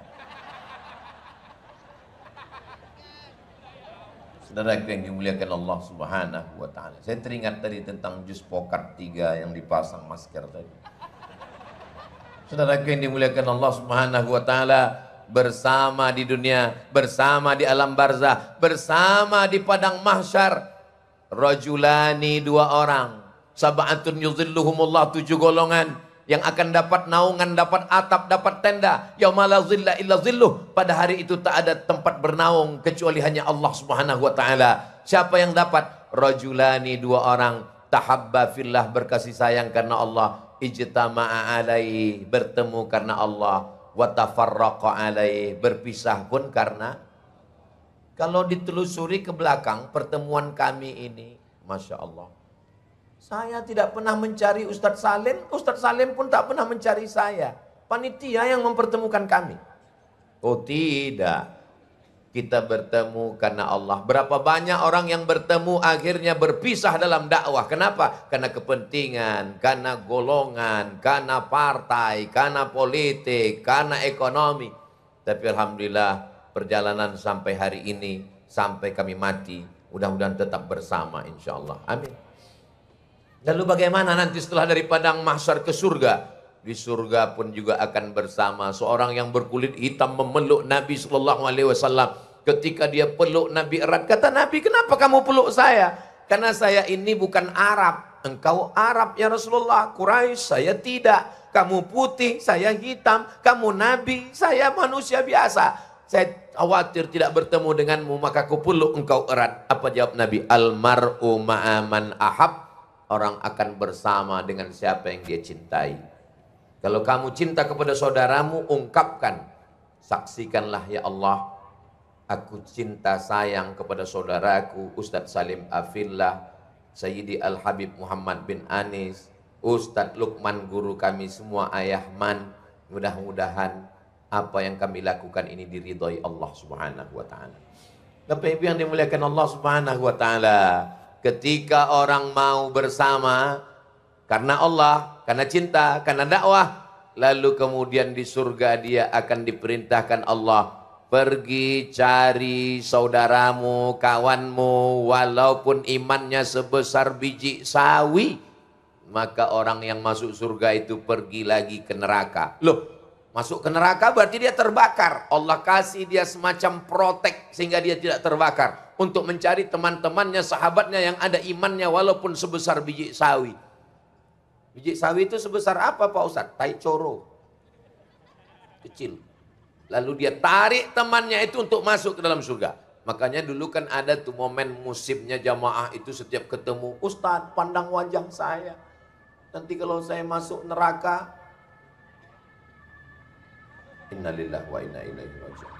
Saudara yang dimuliakan Allah Subhanahu wa taala. Saya teringat tadi tentang jus pokat 3 yang dipasang masker tadi. Saudara yang dimuliakan Allah Subhanahu wa taala, bersama di dunia, bersama di alam barzah, bersama di padang mahsyar. Rajulani 2 orang, sab'atun yuzilluhumullah 7 golongan yang akan dapat naungan, dapat atap, dapat tenda. Yauma la zilla illa zilluh. Pada hari itu tak ada tempat bernaung kecuali hanya Allah Subhanahu wa taala. Siapa yang dapat? Rajulani 2 orang, tahabba fillah, berkasih sayang karena Allah, ijtama'a alaihi, bertemu karena Allah, wa tafarraqa alaihi, berpisah pun karena. Kalau ditelusuri ke belakang pertemuan kami ini, Masya Allah, saya tidak pernah mencari Ustadz Salim pun tak pernah mencari saya. Panitia yang mempertemukan kami. Oh tidak, kita bertemu karena Allah. Berapa banyak orang yang bertemu akhirnya berpisah dalam dakwah. Kenapa? Karena kepentingan, karena golongan, karena partai, karena politik, karena ekonomi. Tapi alhamdulillah, perjalanan sampai hari ini, sampai kami mati, mudah-mudahan tetap bersama insya Allah. Amin. Lalu bagaimana nanti setelah dari padang mahsyar ke surga? Di surga pun juga akan bersama. Seorang yang berkulit hitam memeluk Nabi SAW. Ketika dia peluk Nabi erat, kata Nabi, kenapa kamu peluk saya? Karena saya ini bukan Arab. Engkau Arab ya Rasulullah. Quraisy, saya tidak. Kamu putih, saya hitam. Kamu Nabi, saya manusia biasa. Saya khawatir tidak bertemu denganmu, maka aku peluk engkau erat. Apa jawab Nabi? Almar'u ma'aman ahab. Orang akan bersama dengan siapa yang dia cintai. Kalau kamu cinta kepada saudaramu, ungkapkan. Saksikanlah ya Allah, aku cinta sayang kepada saudaraku Ustadz Salim Afillah, Sayyidi Al-Habib Muhammad bin Anis, Ustadz Lukman guru kami semua, Ayah Man. Mudah-mudahan apa yang kami lakukan ini diridhoi Allah Subhanahu wa taala. Bapak Ibu yang dimuliakan Allah Subhanahu wa taala, ketika orang mau bersama karena Allah, karena cinta, karena dakwah, lalu kemudian di surga dia akan diperintahkan Allah, pergi cari saudaramu, kawanmu, walaupun imannya sebesar biji sawi. Maka orang yang masuk surga itu pergi lagi ke neraka. Loh, masuk ke neraka berarti dia terbakar. Allah kasih dia semacam protek sehingga dia tidak terbakar. Untuk mencari teman-temannya, sahabatnya yang ada imannya walaupun sebesar biji sawi. Biji sawi itu sebesar apa Pak Ustadz? Tai coro. Kecil. Lalu dia tarik temannya itu untuk masuk ke dalam surga. Makanya dulu kan ada tuh momen musimnya jamaah itu setiap ketemu. Ustadz, pandang wajah saya. Nanti kalau saya masuk neraka, innalillahi wa inna ilaihi raji'un.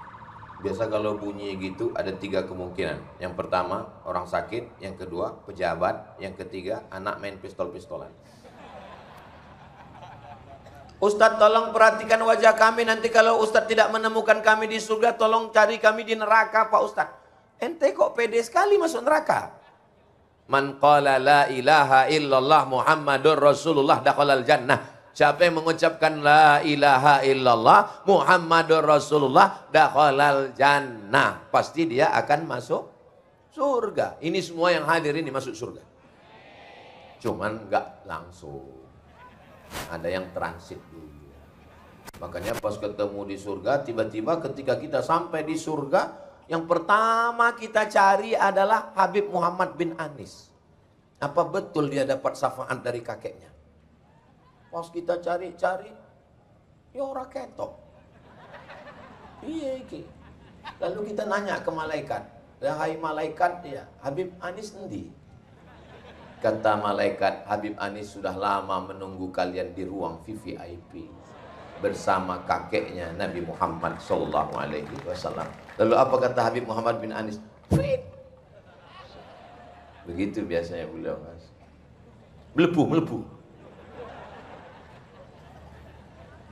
Biasa kalau bunyi gitu ada 3 kemungkinan. Yang pertama orang sakit, yang kedua pejabat, yang ketiga anak main pistol-pistolan. Ustadz tolong perhatikan wajah kami, nanti kalau Ustadz tidak menemukan kami di surga, tolong cari kami di neraka Pak Ustadz. Ente kok pede sekali masuk neraka? Man qala la ilaha illallah Muhammadur Rasulullah dakhalal jannah. Siapa yang mengucapkan la ilaha illallah Muhammadur Rasulullah dakhalal jannah, pasti dia akan masuk surga. Ini semua yang hadir ini masuk surga. Cuman enggak langsung. Ada yang transit dulu. Makanya pas ketemu di surga, tiba-tiba ketika kita sampai di surga, yang pertama kita cari adalah Habib Muhammad bin Anis. Apa betul dia dapat syafaat dari kakeknya? Pas kita cari-cari, ya orang ketok. Iya iki. Lalu kita nanya ke malaikat, "Hai malaikat, ya Habib Anis endi?" Kata malaikat, Habib Anis sudah lama menunggu kalian di ruang VVIP bersama kakeknya Nabi Muhammad sallallahu alaihi wasallam. Lalu apa kata Habib Muhammad bin Anis? Fit. Begitu biasanya beliau, Mas. Melepuh.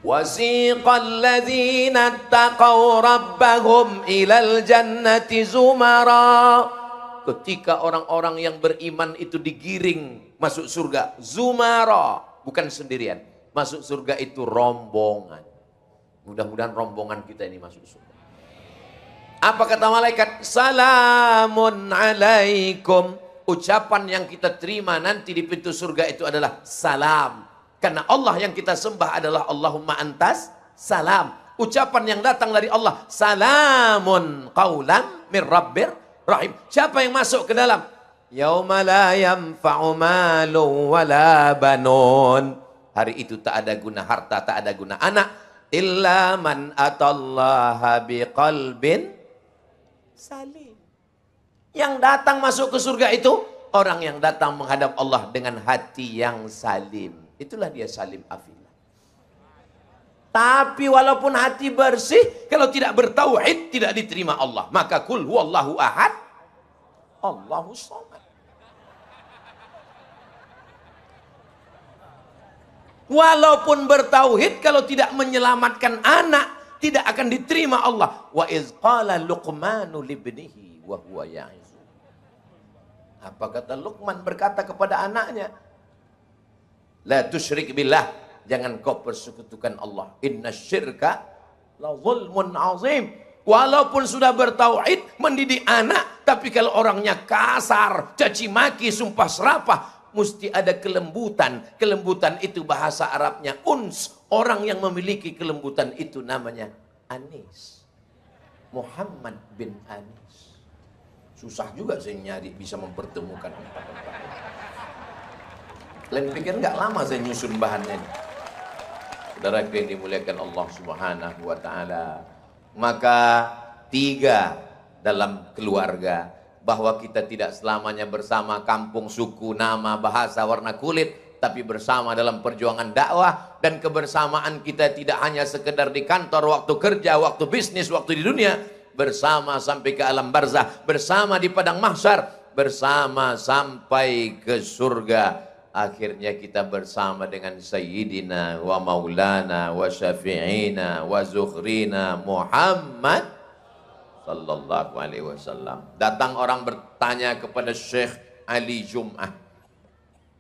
Wasiqal ladzina taqaw rabbahum ilal jannati zumara. Ketika orang-orang yang beriman itu digiring masuk surga, zumara, bukan sendirian. Masuk surga itu rombongan. Mudah-mudahan rombongan kita ini masuk surga. Apa kata malaikat? Salamun alaikum. Ucapan yang kita terima nanti di pintu surga itu adalah salam. Karena Allah yang kita sembah adalah Allahumma antas salam. Ucapan yang datang dari Allah, salamun qaulan mir rabbir rahim. Siapa yang masuk ke dalam? Yauma la yanfa'u malun wala banun. Hari itu tak ada guna harta, tak ada guna anak. Illa man atallaha biqalbin salim. Yang datang masuk ke surga itu orang yang datang menghadap Allah dengan hati yang salim. Itulah dia salim afillah. Tapi walaupun hati bersih, kalau tidak bertauhid tidak diterima Allah. Maka kul huwallahu ahad, Allahus samad. Walaupun bertauhid, kalau tidak menyelamatkan anak, tidak akan diterima Allah. Wa iz qala Luqmanu libnihi wa huwa ya'izu. Apa kata Luqman berkata kepada anaknya? La tusyrik billah. Jangan kau persekutukan Allah. Inna syirka la zulmun azim. Walaupun sudah bertauhid, mendidik anak, tapi kalau orangnya kasar, caci maki, sumpah serapah, mesti ada kelembutan. Kelembutan itu bahasa Arabnya uns. Orang yang memiliki kelembutan itu namanya Anis. Muhammad bin Anis. Susah juga saya nyari bisa mempertemukan empat-empat. Kalian pikir nggak lama saya nyusun bahannya ini? Saudara yang dimuliakan Allah Subhanahu wa taala. Maka 3 dalam keluarga, bahwa kita tidak selamanya bersama kampung, suku, nama, bahasa, warna kulit, tapi bersama dalam perjuangan dakwah. Dan kebersamaan kita tidak hanya sekedar di kantor, waktu kerja, waktu bisnis, waktu di dunia, bersama sampai ke alam barzah, bersama di padang mahsyar, bersama sampai ke surga. Akhirnya kita bersama dengan Sayyidina wa Maulana wa Syafi'ina wa Zukhrina Muhammad sallallahu alaihi wasallam. Datang orang bertanya kepada Syekh Ali Jum'ah.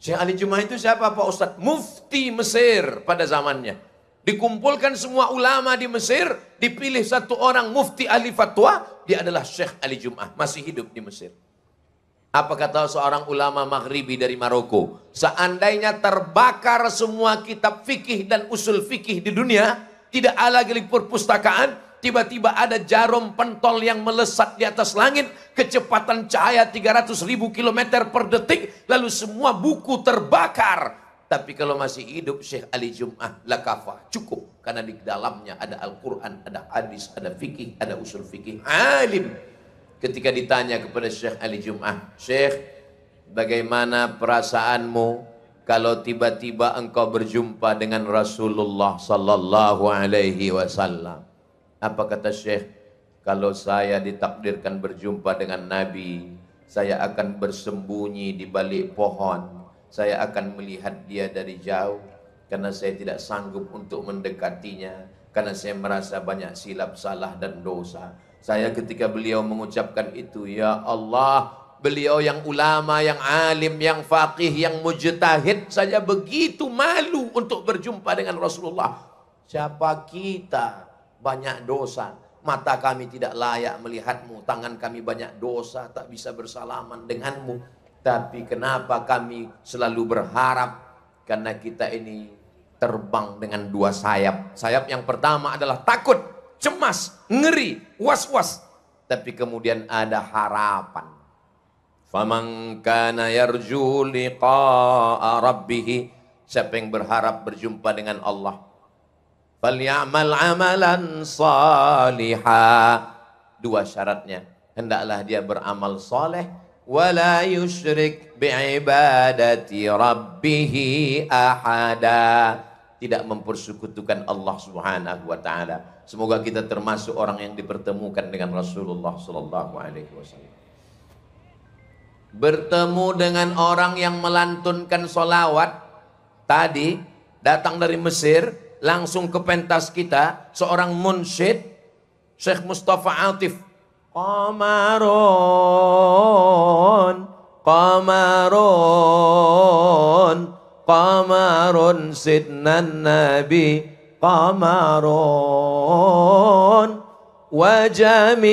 Syekh Ali Jum'ah itu siapa Pak Ustaz? Mufti Mesir pada zamannya. Dikumpulkan semua ulama di Mesir, dipilih satu orang mufti ahli fatwa, dia adalah Syekh Ali Jum'ah, masih hidup di Mesir. Apa kata seorang ulama Maghribi dari Maroko? Seandainya terbakar semua kitab fikih dan usul fikih di dunia, tidak ada lagi perpustakaan, tiba-tiba ada jarum pentol yang melesat di atas langit, kecepatan cahaya 300.000 km per detik, lalu semua buku terbakar. Tapi kalau masih hidup Syekh Ali Jum'ah, lakafa, cukup. Karena di dalamnya ada Al-Quran, ada hadis, ada fikih, ada usul fikih. Alim. Ketika ditanya kepada Syekh Ali Jum'ah, Syekh, bagaimana perasaanmu kalau tiba-tiba engkau berjumpa dengan Rasulullah sallallahu alaihi wasallam? Apa kata Syekh? Kalau saya ditakdirkan berjumpa dengan Nabi, saya akan bersembunyi di balik pohon. Saya akan melihat dia dari jauh, karena saya tidak sanggup untuk mendekatinya, karena saya merasa banyak silap, salah dan dosa. Saya ketika beliau mengucapkan itu, ya Allah, beliau yang ulama, yang alim, yang faqih, yang mujtahid saja begitu malu untuk berjumpa dengan Rasulullah. Siapa kita banyak dosa, mata kami tidak layak melihatmu, tangan kami banyak dosa, tak bisa bersalaman denganmu. Tapi kenapa kami selalu berharap? Karena kita ini terbang dengan 2 sayap. Sayap yang pertama adalah takut, cemas, ngeri, was-was. Tapi kemudian ada harapan. Faman kana yarju liqa'a rabbih, siapa yang berharap berjumpa dengan Allah, falyamal amalan salihah. 2 syaratnya, hendaklah dia beramal soleh, wa la yusyrik bi'ibadati rabbih ahada. Tidak mempersekutukan Allah Subhanahu wa taala. Semoga kita termasuk orang yang dipertemukan dengan Rasulullah sallallahu alaihi wasallam. Bertemu dengan orang yang melantunkan solawat tadi, datang dari Mesir, langsung ke pentas kita, seorang munsyid, Syekh Mustafa Atif. Qamarun, qamarun, qamarun sidnan nabi, qamarun, wa jamil,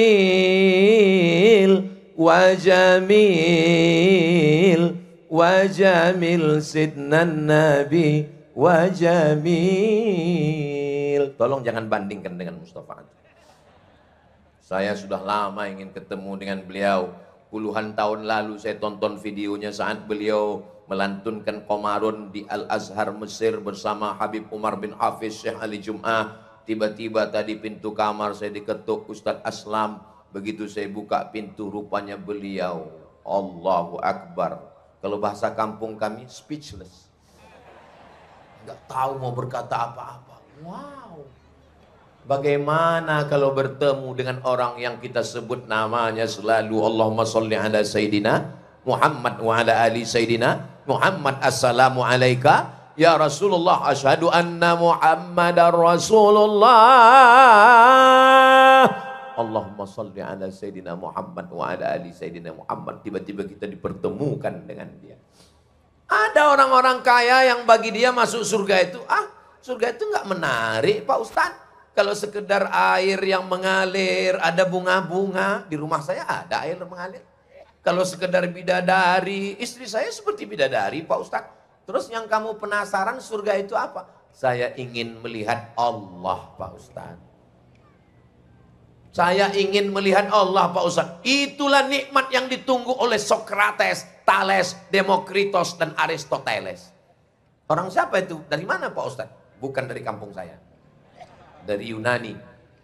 wa jamil, wa jamil sidnan nabi, wa jamil. Tolong jangan bandingkan dengan Mustafa. Saya sudah lama ingin ketemu dengan beliau. Puluhan tahun lalu saya tonton videonya saat beliau melantunkan Qamarun di Al-Azhar Mesir bersama Habib Umar bin Hafiz, Syekh Ali Jum'ah. Tiba-tiba tadi pintu kamar saya diketuk Ustadz Aslam. Begitu saya buka pintu, rupanya beliau. Allahu Akbar. Kalau bahasa kampung kami, speechless. Nggak tahu mau berkata apa-apa. Wow. Bagaimana kalau bertemu dengan orang yang kita sebut namanya selalu Allahumma sholli ala Sayyidina Muhammad wa ala ali Sayyidina Muhammad. Assalamu alaika ya Rasulullah, asyhadu anna Muhammadar Rasulullah. Allahumma sholli ala Sayyidina Muhammad wa ala ali Sayyidina Muhammad. Tiba-tiba kita dipertemukan dengan dia. Ada orang-orang kaya yang bagi dia masuk surga itu, surga itu nggak menarik Pak Ustadz. Kalau sekedar air yang mengalir, ada bunga-bunga, di rumah saya ada air mengalir. Kalau sekedar bidadari, istri saya seperti bidadari Pak Ustadz. Terus yang kamu penasaran surga itu apa? Saya ingin melihat Allah Pak Ustadz. Saya ingin melihat Allah Pak Ustadz. Itulah nikmat yang ditunggu oleh Sokrates, Thales, Demokritos, dan Aristoteles. Orang siapa itu? Dari mana Pak Ustadz? Bukan dari kampung saya. Dari Yunani.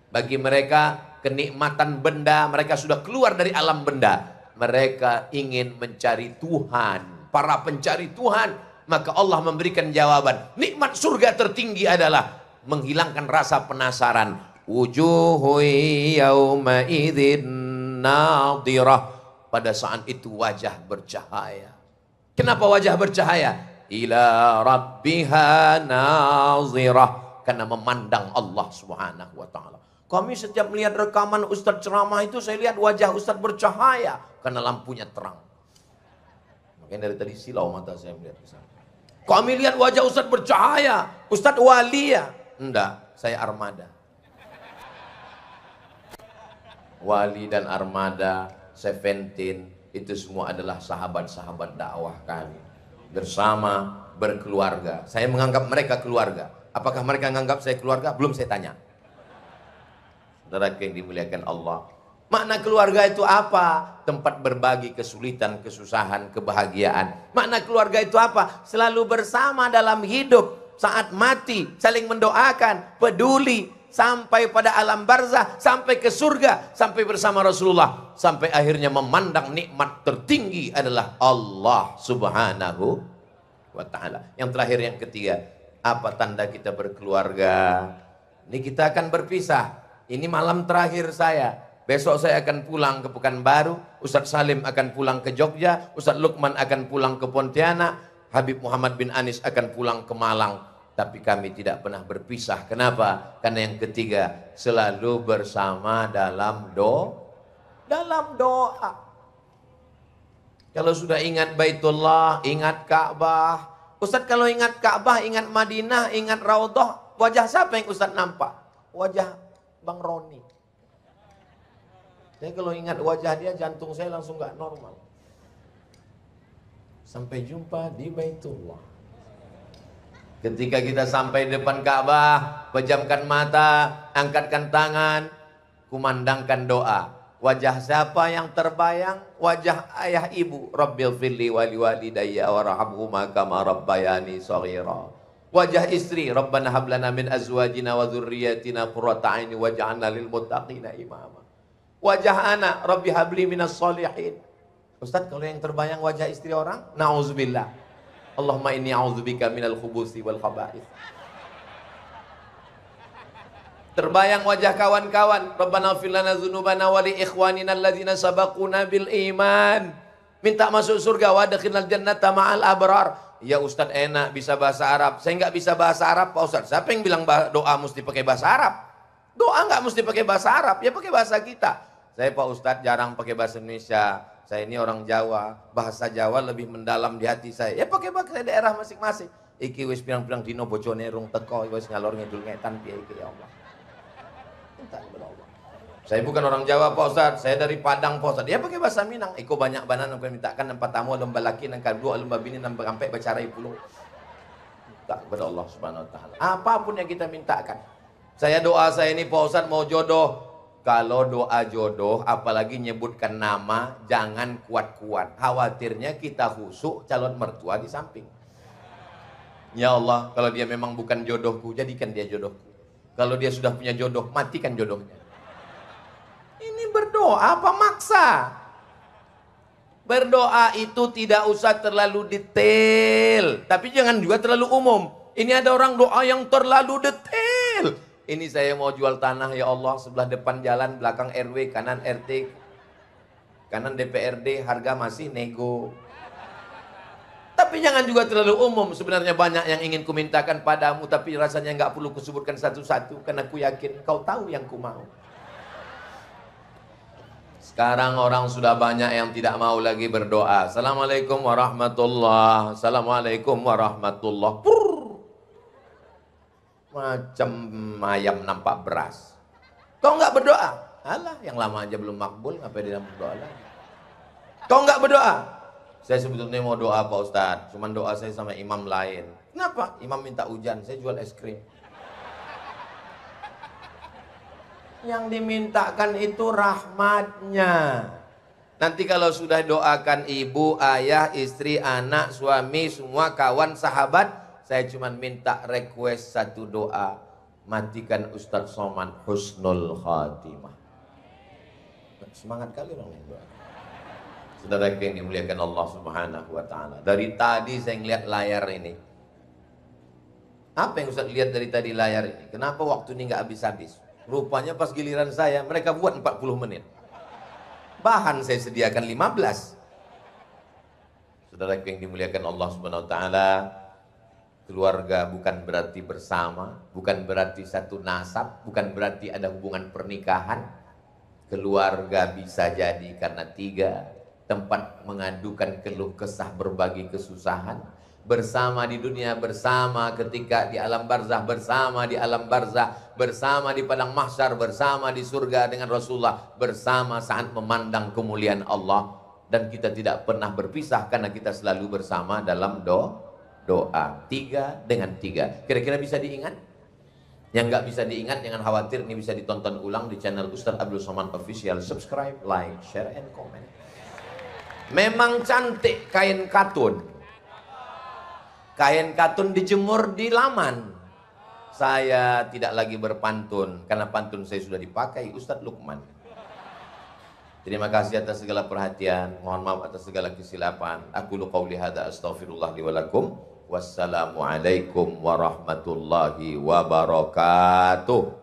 Bagi mereka kenikmatan benda, mereka sudah keluar dari alam benda. Mereka ingin mencari Tuhan. Para pencari Tuhan. Maka Allah memberikan jawaban. Nikmat surga tertinggi adalah menghilangkan rasa penasaran. Wujuhu yawma idzin nadhirah. Pada saat itu wajah bercahaya. Kenapa wajah bercahaya? Ila rabbiha nazirah. Karena memandang Allah Subhanahu wa ta'ala. Kami setiap melihat rekaman Ustadz ceramah itu, saya lihat wajah Ustadz bercahaya. Karena lampunya terang. Makanya dari tadi silau mata saya melihat ke sana. Kami lihat wajah Ustadz bercahaya. Ustadz wali ya? Enggak, saya armada. Wali dan armada, Seventeen, itu semua adalah sahabat-sahabat dakwah kami. Bersama, berkeluarga. Saya menganggap mereka keluarga. Apakah mereka menganggap saya keluarga? Belum saya tanya. Saudara yang dimuliakan Allah. Makna keluarga itu apa? Tempat berbagi kesulitan, kesusahan, kebahagiaan. Makna keluarga itu apa? Selalu bersama dalam hidup. Saat mati, saling mendoakan, peduli. Sampai pada alam barzah, sampai ke surga. Sampai bersama Rasulullah. Sampai akhirnya memandang nikmat tertinggi adalah Allah Subhanahu wa ta'ala. Yang terakhir, yang ketiga. Apa tanda kita berkeluarga? Ini kita akan berpisah. Ini malam terakhir saya. Besok saya akan pulang ke Pekanbaru. Ustadz Salim akan pulang ke Jogja. Ustadz Lukman akan pulang ke Pontianak. Habib Muhammad bin Anis akan pulang ke Malang. Tapi kami tidak pernah berpisah. Kenapa? Karena yang ketiga, selalu bersama dalam doa. Kalau sudah ingat Baitullah, ingat Ka'bah. Ustadz kalau ingat Ka'bah, ingat Madinah, ingat Raudhah, wajah siapa yang Ustadz nampak? Wajah Bang Roni. Saya kalau ingat wajah dia, jantung saya langsung gak normal. Sampai jumpa di Baitullah. Ketika kita sampai di depan Ka'bah, pejamkan mata, angkatkan tangan, kumandangkan doa. Wajah siapa yang terbayang? Wajah ayah ibu. Rabbil firli wali walidayya warhamhuma kama rabbayani shaghira. Wajah istri. Rabbana hablana min azwajina wa dzurriyyatina qurrata a'yun waj'alna lil muttaqina imama. Wajah anak. Rabbi habli minas shalihin. Ustaz, kalau yang terbayang wajah istri orang, na'udzubillah. Allahumma inni a'udzubika minal khubusi wal khaba'ith. Terbayang wajah kawan-kawan, Rabbana ighfir lana dzunubana wa li ikhwanina alladzina sabaquna bil iman. Minta masuk surga, wa adkhilnal jannata ma'al abrar. Ya Ustaz, enak bisa bahasa Arab. Saya nggak bisa bahasa Arab, Pak Ustaz. Siapa yang bilang doa mesti pakai bahasa Arab? Doa nggak mesti pakai bahasa Arab, ya pakai bahasa kita. Saya Pak Ustaz jarang pakai bahasa Indonesia. Saya ini orang Jawa, bahasa Jawa lebih mendalam di hati saya. Ya pakai bahasa daerah masing-masing. Iki wis pirang-pirang dino bojone rung teko, wis ngalor ngidul ngetan piye iki ya Allah. Minta kepada Allah. Saya bukan orang Jawa Pak Ustaz, saya dari Padang Pak Ustaz. Ya pakai bahasa Minang. Iko banyak banan yang mintakan nempat tamu lomba laki nang kadua lomba bini nang sampai bacarai puluh. Minta kepada Allah Subhanahu wa taala. Apapun yang kita mintakan. Saya doa saya ini Pak Ustaz mau jodoh. Kalau doa jodoh, apalagi nyebutkan nama, jangan kuat-kuat. Khawatirnya kita khusyuk, calon mertua di samping. Ya Allah, kalau dia memang bukan jodohku, jadikan dia jodohku. Kalau dia sudah punya jodoh, matikan jodohnya. Ini berdoa apa maksa? Berdoa itu tidak usah terlalu detail, tapi jangan juga terlalu umum. Ini ada orang doa yang terlalu detail. Ini saya mau jual tanah ya Allah, sebelah depan jalan, belakang RW, kanan RT, kanan DPRD, harga masih nego. Tapi jangan juga terlalu umum. Sebenarnya banyak yang ingin kumintakan padamu, tapi rasanya nggak perlu kusebutkan satu-satu, karena ku yakin kau tahu yang ku mau. Sekarang orang sudah banyak yang tidak mau lagi berdoa. Assalamualaikum warahmatullahi wabarakatuh. Assalamualaikum warahmatullahi wabarakatuh. Macam ayam nampak beras. Kau nggak berdoa? Alah, yang lama aja belum makbul, ngapain dia berdoa lagi? Kau nggak berdoa? Saya sebetulnya mau doa Pak Ustadz, cuman doa saya sama imam lain. Kenapa? Imam minta hujan, saya jual es krim. Yang dimintakan itu rahmatnya. Nanti kalau sudah doakan ibu, ayah, istri, anak, suami, semua kawan, sahabat, saya cuma minta request satu doa. Matikan Ustadz Somad husnul khatimah. Semangat kali orang yang doa. Saudara yang dimuliakan Allah Subhanahu wa taala. Dari tadi saya ngeliat layar ini. Apa yang Ustadz lihat dari tadi layar ini? Kenapa waktu ini nggak habis-habis? Rupanya pas giliran saya, mereka buat 40 menit. Bahan saya sediakan 15. Saudara yang dimuliakan Allah Subhanahu wa taala. Keluarga bukan berarti bersama, bukan berarti satu nasab, bukan berarti ada hubungan pernikahan. Keluarga bisa jadi karena 3, tempat mengadukan keluh kesah, berbagi kesusahan, bersama di dunia, bersama ketika di alam barzah, bersama di alam barzah, bersama di padang mahsyar, bersama di surga dengan Rasulullah, bersama saat memandang kemuliaan Allah. Dan kita tidak pernah berpisah karena kita selalu bersama dalam doa. 3 dengan 3. Kira-kira bisa diingat? Yang nggak bisa diingat jangan khawatir, ini bisa ditonton ulang di channel Ustadz Abdul Somad Official. Subscribe, like, share, and comment. Memang cantik kain katun. Kain katun dijemur di laman. Saya tidak lagi berpantun karena pantun saya sudah dipakai Ustadz Lukman. Terima kasih atas segala perhatian. Mohon maaf atas segala kesilapan. Aku qauli hadza astaghfirullah li wa lakum. Wassalamualaikum warahmatullahi wabarakatuh.